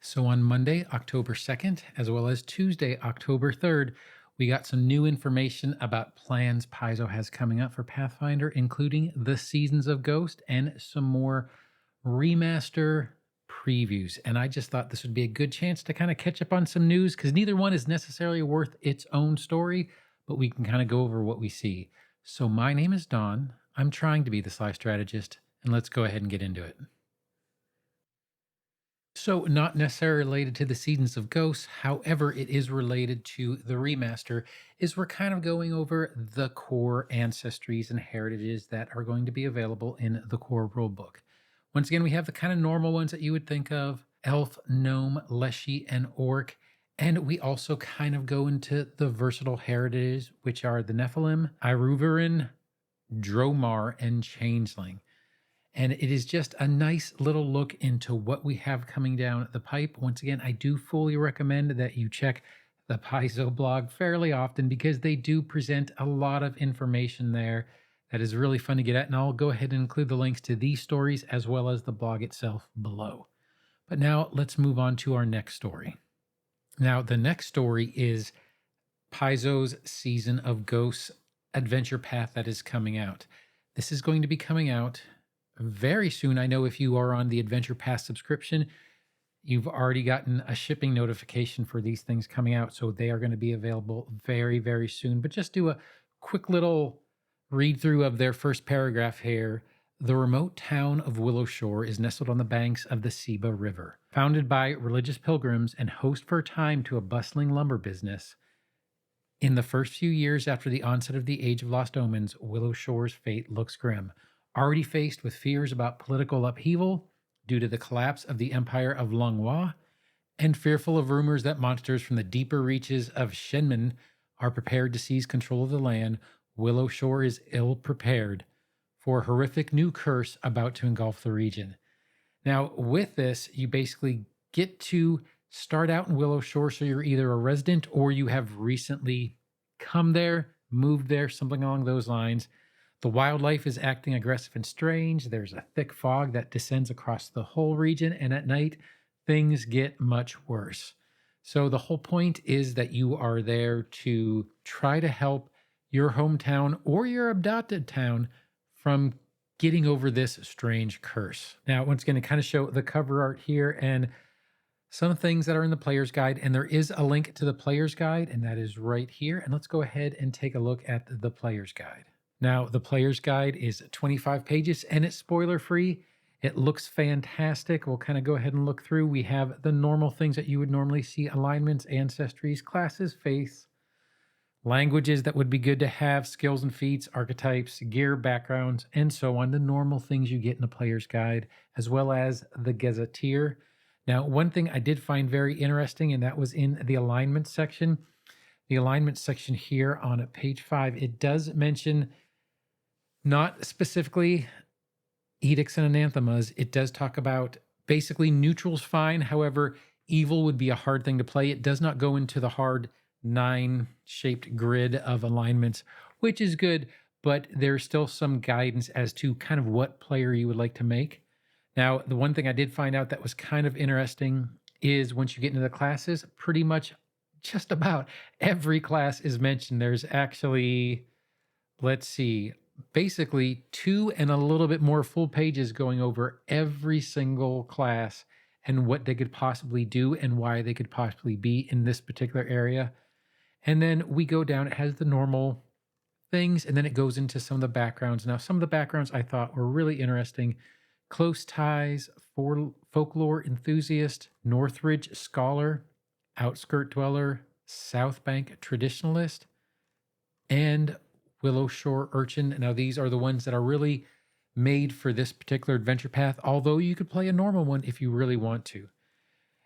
So on Monday, October 2nd, as well as Tuesday, October 3rd, we got some new information about plans Paizo has coming up for Pathfinder, including the Seasons of Ghost and some more remaster previews. And I just thought this would be a good chance to kind of catch up on some news because neither one is necessarily worth its own story, but we can kind of go over what we see. So my name is Don. I'm trying to be the Sly Strategist, and let's go ahead and get into it. So, not necessarily related to the Seasons of Ghosts, however, it is related to the remaster. Is we're kind of going over the core ancestries and heritages that are going to be available in the core rulebook. Once again, we have the kind of normal ones that you would think of: elf, gnome, leshy, and orc. And we also kind of go into the versatile heritages, which are the Nephilim, Iruverin, Dromar, and Changeling. And it is just a nice little look into what we have coming down the pipe. Once again, I do fully recommend that you check the Paizo blog fairly often because they do present a lot of information there that is really fun to get at. And I'll go ahead and include the links to these stories as well as the blog itself below. But now let's move on to our next story. Now, the next story is Paizo's Season of Ghosts adventure path that is coming out. This is going to be coming out very soon. I know if you are on the Adventure Pass subscription, you've already gotten a shipping notification for these things coming out. So they are going to be available very, very soon. But just do a quick little read through of their first paragraph here. The remote town of Willow Shore is nestled on the banks of the Seba River. Founded by religious pilgrims and host for a time to a bustling lumber business, in the first few years after the onset of the Age of Lost Omens, Willow Shore's fate looks grim. Already faced with fears about political upheaval due to the collapse of the Empire of Longhua, and fearful of rumors that monsters from the deeper reaches of Shenmen are prepared to seize control of the land, Willow Shore is ill prepared for a horrific new curse about to engulf the region. Now, with this, you basically get to start out in Willow Shore, so you're either a resident or you have recently come there, moved there, something along those lines. The wildlife is acting aggressive and strange. There's a thick fog that descends across the whole region, and at night, things get much worse. So, the whole point is that you are there to try to help your hometown or your adopted town from getting over this strange curse. Now, once again, to kind of show the cover art here and some things that are in the player's guide, and there is a link to the player's guide, and that is right here. And let's go ahead and take a look at the player's guide. Now, the player's guide is 25 pages and it's spoiler free. It looks fantastic. We'll kind of go ahead and look through. We have the normal things that you would normally see: alignments, ancestries, classes, faiths, languages that would be good to have, skills and feats, archetypes, gear, backgrounds, and so on. The normal things you get in a player's guide, as well as the gazetteer. Now, one thing I did find very interesting, and that was in the alignment section. The alignment section here on page 5, it does mention not specifically edicts and anathemas. It does talk about basically neutral's fine. However, evil would be a hard thing to play. It does not go into the hard 9-shaped grid of alignments, which is good, but there's still some guidance as to kind of what player you would like to make. Now, the one thing I did find out that was kind of interesting is once you get into the classes, pretty much just about every class is mentioned. There's actually, let's see, basically 2 and a little bit more full pages going over every single class and what they could possibly do and why they could possibly be in this particular area. And then we go down, it has the normal things, and then it goes into some of the backgrounds. Now, some of the backgrounds I thought were really interesting. Close ties, folklore enthusiast, Northridge scholar, outskirt dweller, South Bank traditionalist, and Willow Shore urchin. Now, these are the ones that are really made for this particular adventure path, although you could play a normal one if you really want to.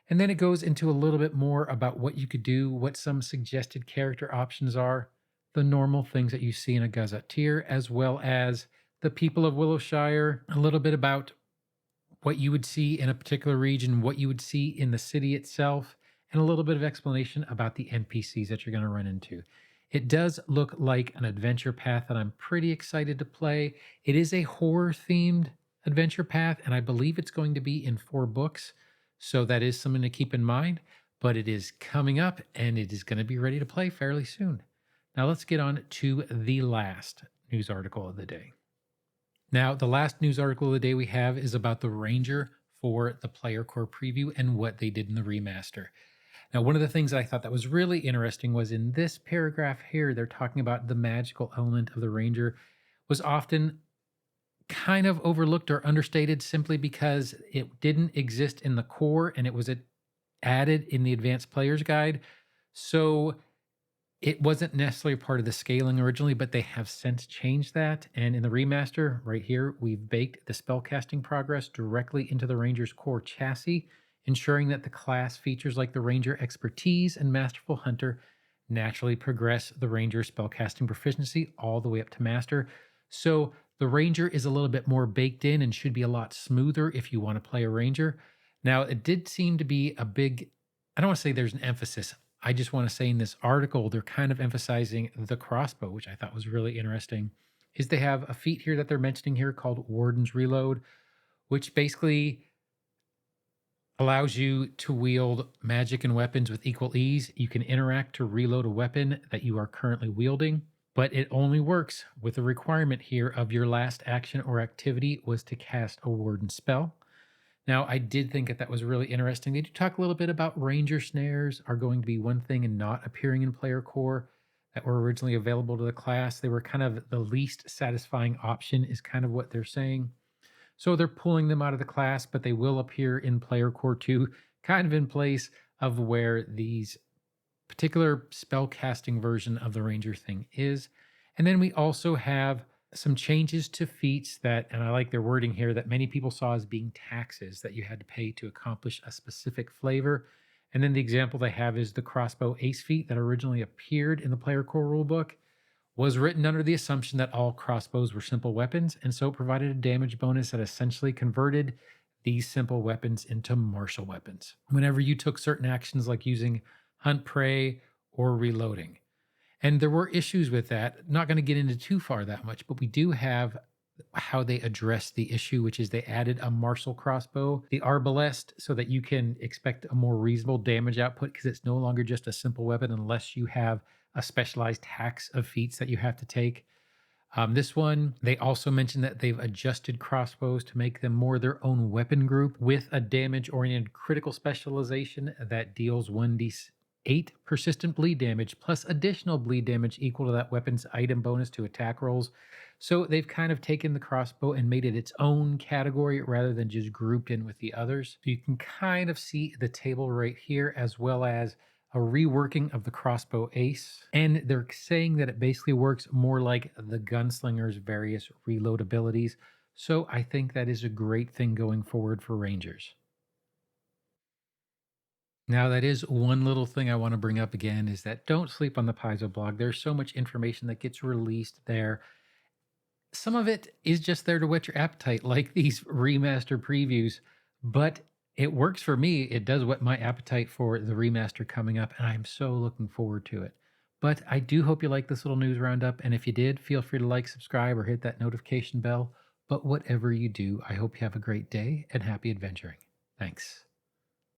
And then it goes into a little bit more about what you could do, what some suggested character options are, the normal things that you see in a gazetteer, as well as the people of Willowshire, a little bit about what you would see in a particular region, what you would see in the city itself, and a little bit of explanation about the NPCs that you're going to run into. It does look like an adventure path that I'm pretty excited to play. It is a horror-themed adventure path, and I believe it's going to be in 4 books. So that is something to keep in mind, but it is coming up and it is going to be ready to play fairly soon. Now let's get on to the last news article of the day. Now, the last news article of the day we have is about the Ranger for the Player Core preview and what they did in the remaster. Now, one of the things that I thought that was really interesting was in this paragraph here, they're talking about the magical element of the Ranger was often kind of overlooked or understated simply because it didn't exist in the core and it was added in the advanced player's guide. So it wasn't necessarily part of the scaling originally, but they have since changed that. And in the remaster, right here, we've baked the spellcasting progress directly into the Ranger's core chassis, ensuring that the class features like the Ranger expertise and Masterful Hunter naturally progress the Ranger spellcasting proficiency all the way up to Master. So the Ranger is a little bit more baked in and should be a lot smoother if you want to play a Ranger. Now, it did seem to be a big, I don't want to say there's an emphasis. I just want to say in this article, they're kind of emphasizing the crossbow, which I thought was really interesting. Is they have a feat here that they're mentioning here called Warden's Reload, which basically allows you to wield magic and weapons with equal ease. You can interact to reload a weapon that you are currently wielding, but it only works with the requirement here of your last action or activity was to cast a Warden spell. Now, I did think that that was really interesting. They do talk a little bit about Ranger snares are going to be one thing and not appearing in player core that were originally available to the class. They were kind of the least satisfying option, is kind of what they're saying. So they're pulling them out of the class, but they will appear in player core 2, kind of in place of where these particular spell casting version of the Ranger thing is. And then we also have some changes to feats that, and I like their wording here, that many people saw as being taxes that you had to pay to accomplish a specific flavor. And then the example they have is the crossbow ace feat that originally appeared in the player core rulebook was written under the assumption that all crossbows were simple weapons, and so it provided a damage bonus that essentially converted these simple weapons into martial weapons whenever you took certain actions like using hunt prey or reloading. And there were issues with that. Not going to get into too far that much, but we do have how they addressed the issue, which is they added a martial crossbow, the arbalest, so that you can expect a more reasonable damage output because it's no longer just a simple weapon unless you have a specialized tax of feats that you have to take. This one, they also mentioned that they've adjusted crossbows to make them more their own weapon group with a damage-oriented critical specialization that deals 1d8 persistent bleed damage plus additional bleed damage equal to that weapon's item bonus to attack rolls. So they've kind of taken the crossbow and made it its own category rather than just grouped in with the others. So you can kind of see the table right here, as well as a reworking of the crossbow ace. And they're saying that it basically works more like the gunslinger's various reload abilities. So I think that is a great thing going forward for Rangers. Now, that is one little thing I want to bring up again is that don't sleep on the Paizo blog. There's so much information that gets released there. Some of it is just there to whet your appetite, like these remaster previews, but it works for me. It does whet my appetite for the remaster coming up, and I'm so looking forward to it. But I do hope you like this little news roundup, and if you did, feel free to like, subscribe, or hit that notification bell. But whatever you do, I hope you have a great day and happy adventuring. Thanks.